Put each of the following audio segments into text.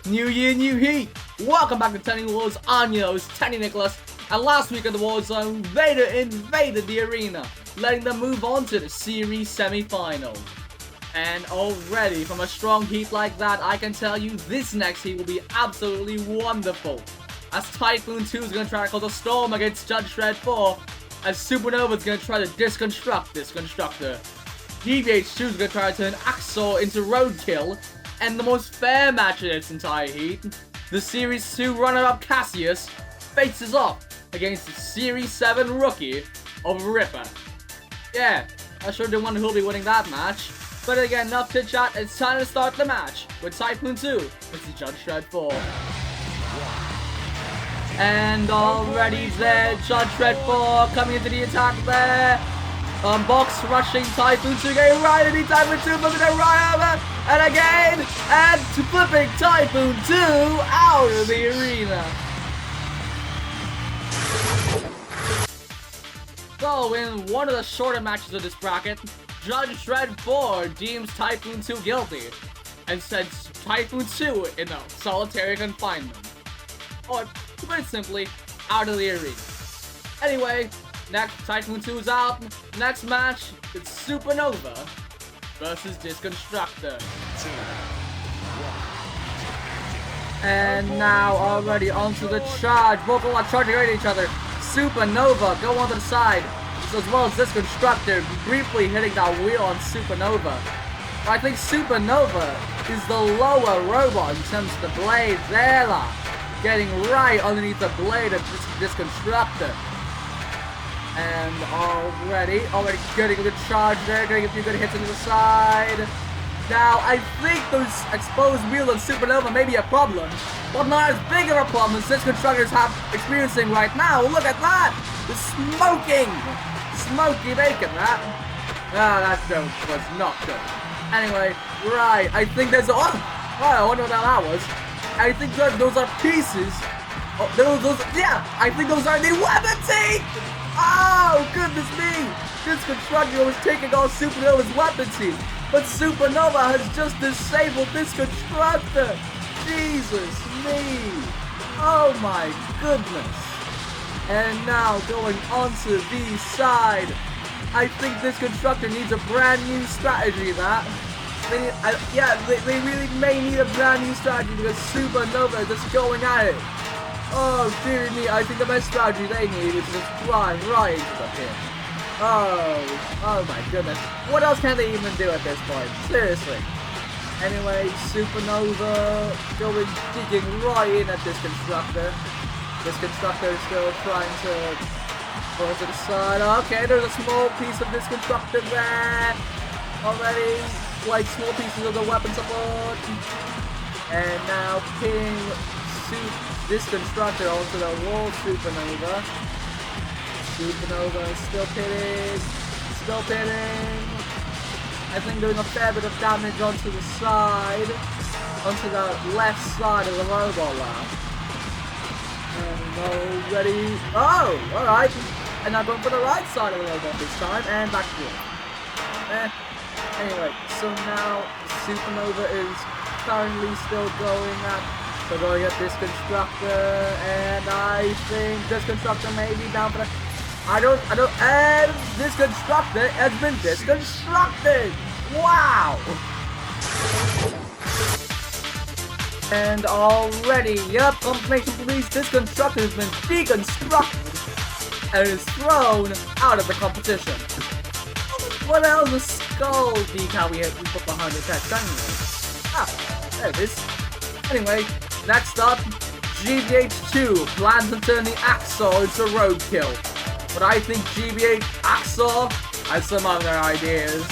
New year, new heat! Welcome back to Tenny Wars. I'm your host, Tenny Nicholas. And last week in the Warzone, Vader invaded the arena, letting them move on to the series semi-final. And already, from a strong heat like that, I can tell you this next heat will be absolutely wonderful. As Typhoon 2 is going to try to cause a storm against Judge Shred 4, as Supernova is going to try to deconstruct this constructor. GBH2 is going to try to turn Axor into Roadkill, and the most fair match in its entire heat, the Series 2 runner-up Cassius faces off against the Series 7 rookie of Ripper. Yeah, I sure do wonder who'll be winning that match. But again, enough chit chat, it's time to start the match with Typhoon 2 versus Judge Shred 4. And already there, Judge Shred 4 coming into the attack there. Box rushing Typhoon 2, getting right into Typhoon 2, flipping it right over, and again, and flipping Typhoon 2 out of the arena. So, in one of the shorter matches of this bracket, Judge Shred 4 deems Typhoon 2 guilty, and sends Typhoon 2 in a solitary confinement. Or, to put it simply, out of the arena. Anyway, next, Typhoon 2 is out. Next match, it's Supernova versus Disconstructor. And now already onto the charge. Both are charging right at each other. Supernova go on to the side, as well as Disconstructor briefly hitting that wheel on Supernova. I think Supernova is the lower robot in terms of the blade. There, getting right underneath the blade of Disconstructor. And already getting a good charge there, getting a few good hits into the side. Now, I think those exposed wheels on Supernova may be a problem, but not as big of a problem as Disconstructors have experiencing right now. Look at that! The smoky bacon, that. That joke was not good. Anyway, right, I think there's a, I wonder what that was. I think those are pieces. I think those are the weapon teeth! Oh, goodness me! Disconstructor was taking all Supernova's weapon teeth, but Supernova has just disabled Disconstructor! Jesus me! Oh my goodness! And now going onto the side, I think Disconstructor needs a brand new strategy. They really may need a brand new strategy because Supernova is just going at it. Oh dear me, I think the best strategy they need is just flying right into the pit. Oh my goodness. What else can they even do at this point? Seriously. Anyway, Supernova digging right in at Disconstructor. Disconstructor is still trying to pull to the side. Okay, there's a small piece of Disconstructor there. Already, like small pieces of the weapon support. And now ping Disconstructor onto the wall. Supernova. Supernova is still pitting. I think doing a fair bit of damage onto the side. Onto the left side of the robot lab. And already. Oh! Alright. And now going for the right side of the robot this time. And back to it. Anyway, so now Supernova is currently still going at Disconstructor, and I think Disconstructor may be down for the... and Disconstructor has been disconstructed! Wow! And already, yep, confirmation police, Disconstructor has been deconstructed and is thrown out of the competition. What else? The skull decal we put behind the text anyway. There it is. Anyway, next up, GBH2 plans to turn the Axor into Roadkill. But I think GBH Axor has some other ideas.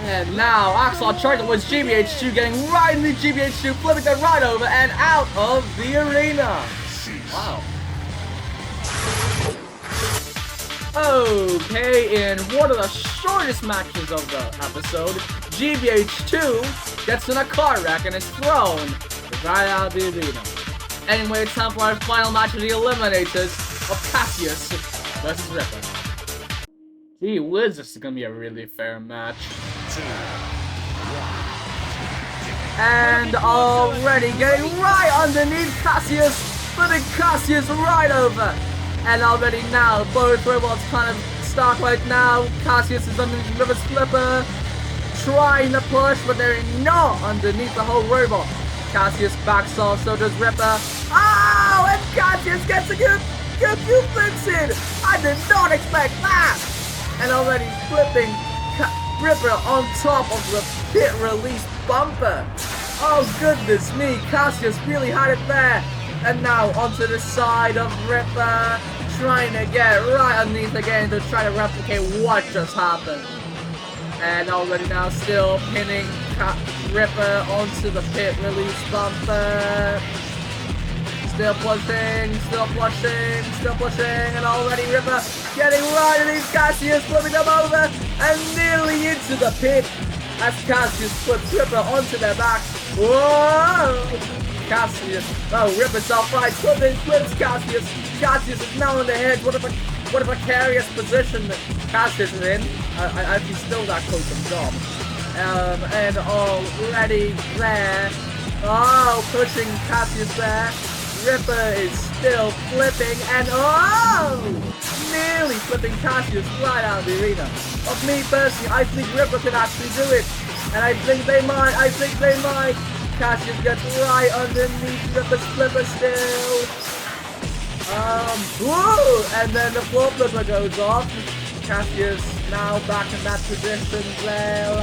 And now Axor charging with GBH2, getting right into GBH2, flipping it right over and out of the arena. Wow. Okay, in one of the shortest matches of the episode, GBH2 gets in a car wreck and is thrown right out of the arena. Anyway, it's time for our final match of the Eliminators of Cassius versus Ripper. Gee whiz, this is gonna be a really fair match. And already getting right underneath Cassius, flipping Cassius right over. And already now, both robots kind of stuck right now. Cassius is underneath River's flipper, trying to push, but they're not underneath the whole robot. Cassius backs off, so does Ripper. Oh, and Cassius gets a good few flips in. I did not expect that. And already flipping Ripper on top of the pit release bumper. Oh goodness me, Cassius really had it there. And now onto the side of Ripper, trying to get right underneath again to try to replicate what just happened. And already now still pinning Ripper onto the pit release bumper. Still pushing, and already Ripper getting right underneath Cassius, flipping them over, and nearly into the pit as Cassius flips Ripper onto their back. Whoa! Cassius, oh, Ripper's outright, flips Cassius. Cassius is now on the edge. What a precarious position that Cassius is in. He's still that close to the job. And already there. Oh, pushing Cassius there. Ripper is still flipping, and nearly flipping Cassius right out of the arena. Of me personally, I think Ripper can actually do it, and I think they might. Cassius gets right underneath Ripper's flipper still. Whoa! And then the floor flipper goes off. Cassius now back in that position there.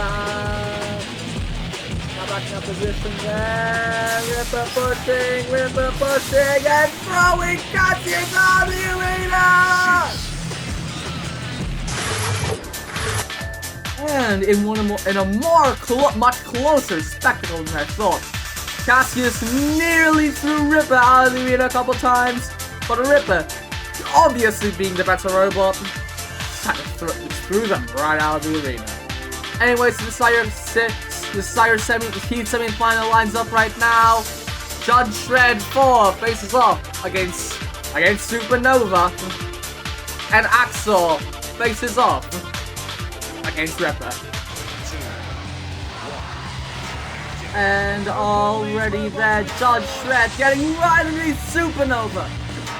Back in that position there. Ripper pushing, and throwing Cassius out of the arena! And in a much closer spectacle than I thought, Cassius nearly threw Ripper out of the arena a couple times, but Ripper, obviously being the better robot, threw them right out of the arena. Anyways, the Heat semi-final lines up right now. Judge Dredd 4 faces off against Supernova, and Axel faces off against Ripper. And already there, Judge Dredd getting right underneath Supernova.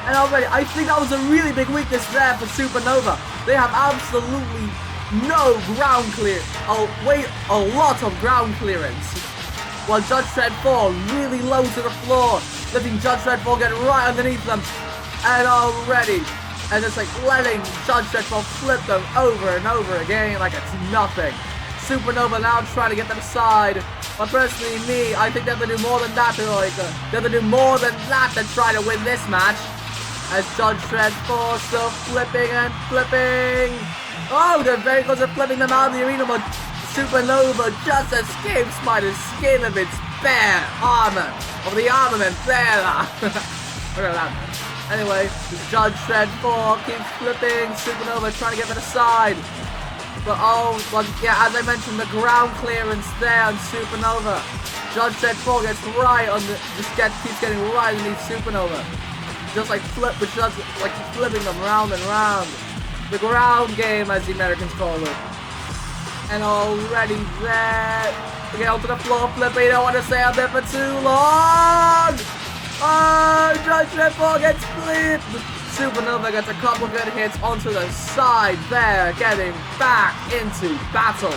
And already, I think that was a really big weakness there for Supernova. They have absolutely no ground clear. A lot of ground clearance. While Judge Dredd 4 really low to the floor, letting Judge Dredd 4 get right underneath them. And already, and it's like letting Judge Dredd 4 flip them over and over again like it's nothing. Supernova now trying to get them aside. But personally, I think they have to do more than that they have to do more than that to try to win this match. As Judge Dredd 4 still flipping and flipping. Oh, they're very close to flipping them out of the arena, but Supernova just escapes by the skin of its bare armor. Of the armament there. Look at that. Anyway, Judge Dredd 4 keeps flipping. Supernova trying to get them aside. But yeah, as I mentioned, the ground clearance there on Supernova. Judge Dredd 4 gets right on keeps getting right underneath Supernova. Just like flipping them round and round. The ground game, as the Americans call it. And already there. Get onto the floor flipper. You don't want to stay up there for too long. Oh, Judge Dredd 4 gets flipped. Supernova gets a couple good hits onto the side there, getting back into battle.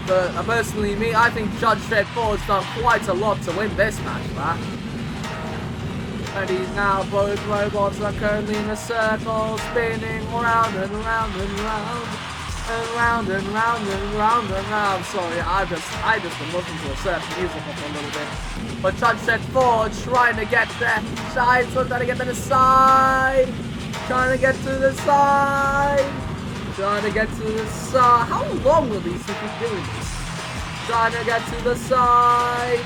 But personally, I think Judge Dredd 4 has done quite a lot to win this match, man. And he's now, both robots are currently in a circle, spinning round and round and round. And round and round and round and round. Sorry, I just been looking to a certain music for a little bit. But Judge Dredd 4 trying to get there. Trying to get to the side. Trying to get to the side. Trying to get to the side. How long will these people keep doing this? Trying to get to the side.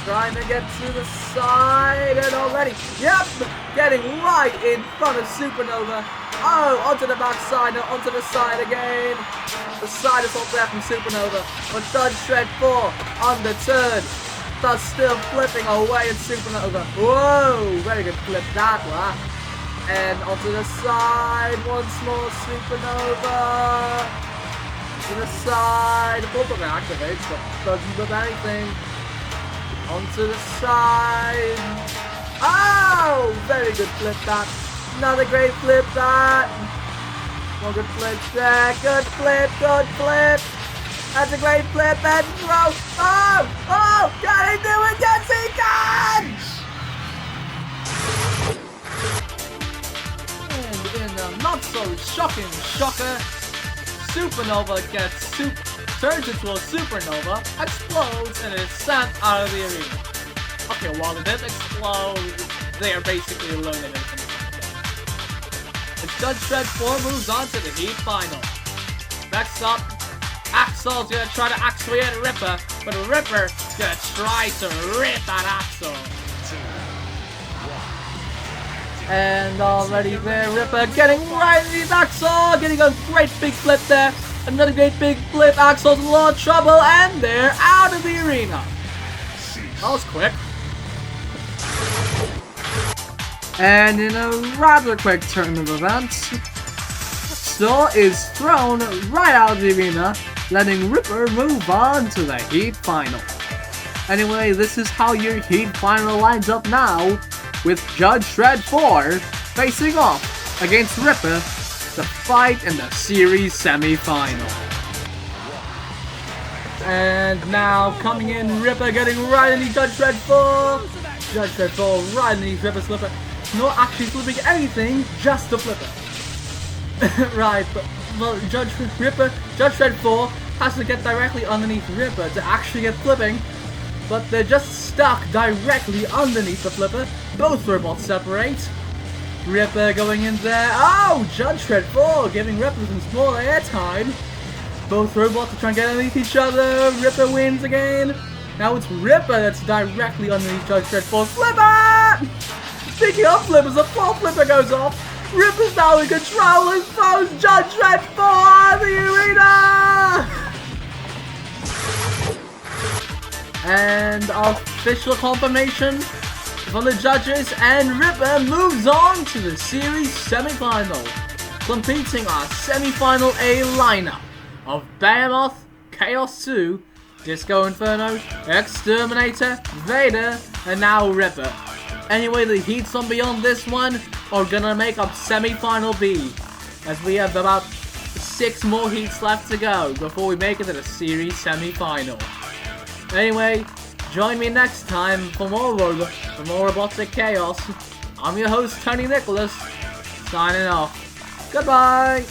Trying to get to the side, and already, yep, getting right in front of Supernova. Oh, onto the back side, and onto the side again. The side is all there from Supernova. But Judge Dredd 4 on the turn. Does still flipping away at Supernova. Whoa, very good flip that one. And onto the side, once more Supernova. to the side. The full button activates, but doesn't do anything. Onto the side. Oh! Very good flip that. Another great flip that. More good flips there. Good flip, good flip. That's a great flip and throw. Oh! Oh! Can he do it? Yes, he can! And in a not so shocking shocker, Supernova turns into a supernova, explodes, and is sent out of the arena. Okay, while it did explode, they are basically eliminated from the game. The Judge Dredd 4 moves on to the Heat Final. Next up, Axel's gonna try to actuate Ripper, but Ripper's gonna try to rip at Axel. And already there, Ripper getting right underneath Axel, getting a great big flip there. Another great big flip, Axel's in a lot of trouble, and they're out of the arena. That was quick. And in a rather quick turn of events, Axel is thrown right out of the arena, letting Ripper move on to the Heat Final. Anyway, this is how your Heat Final lines up now, with Judge Dredd 4 facing off against Ripper to fight in the series semi-final. And now coming in, Ripper getting right underneath Judge Dredd 4. Judge Dredd 4 right underneath Ripper's flipper. Not actually flipping anything, just the flipper. Right, but well, Judge Dredd 4 has to get directly underneath Ripper to actually get flipping. But they're just stuck directly underneath the flipper. Both robots separate. Ripper going in there. Oh! Judge Dredd 4 giving Ripper some small airtime. Both robots are trying to get underneath each other. Ripper wins again. Now it's Ripper that's directly underneath Judge Dredd 4. Flipper! Speaking of flippers, the full flipper goes off. Ripper's now in control and throws Judge Dredd 4 out of the arena! And official confirmation from the judges, and Ripper moves on to the series semi-final, completing our semi-final A lineup of Behemoth, Chaos 2, Disco Inferno, Exterminator, Vader, and now Ripper. Anyway, the heats on beyond this one are gonna make up semi-final B, as we have about 6 more heats left to go before we make it to the series semi-final. Anyway, join me next time for more robotic chaos. I'm your host, Tenny Nicholas, signing off. Goodbye!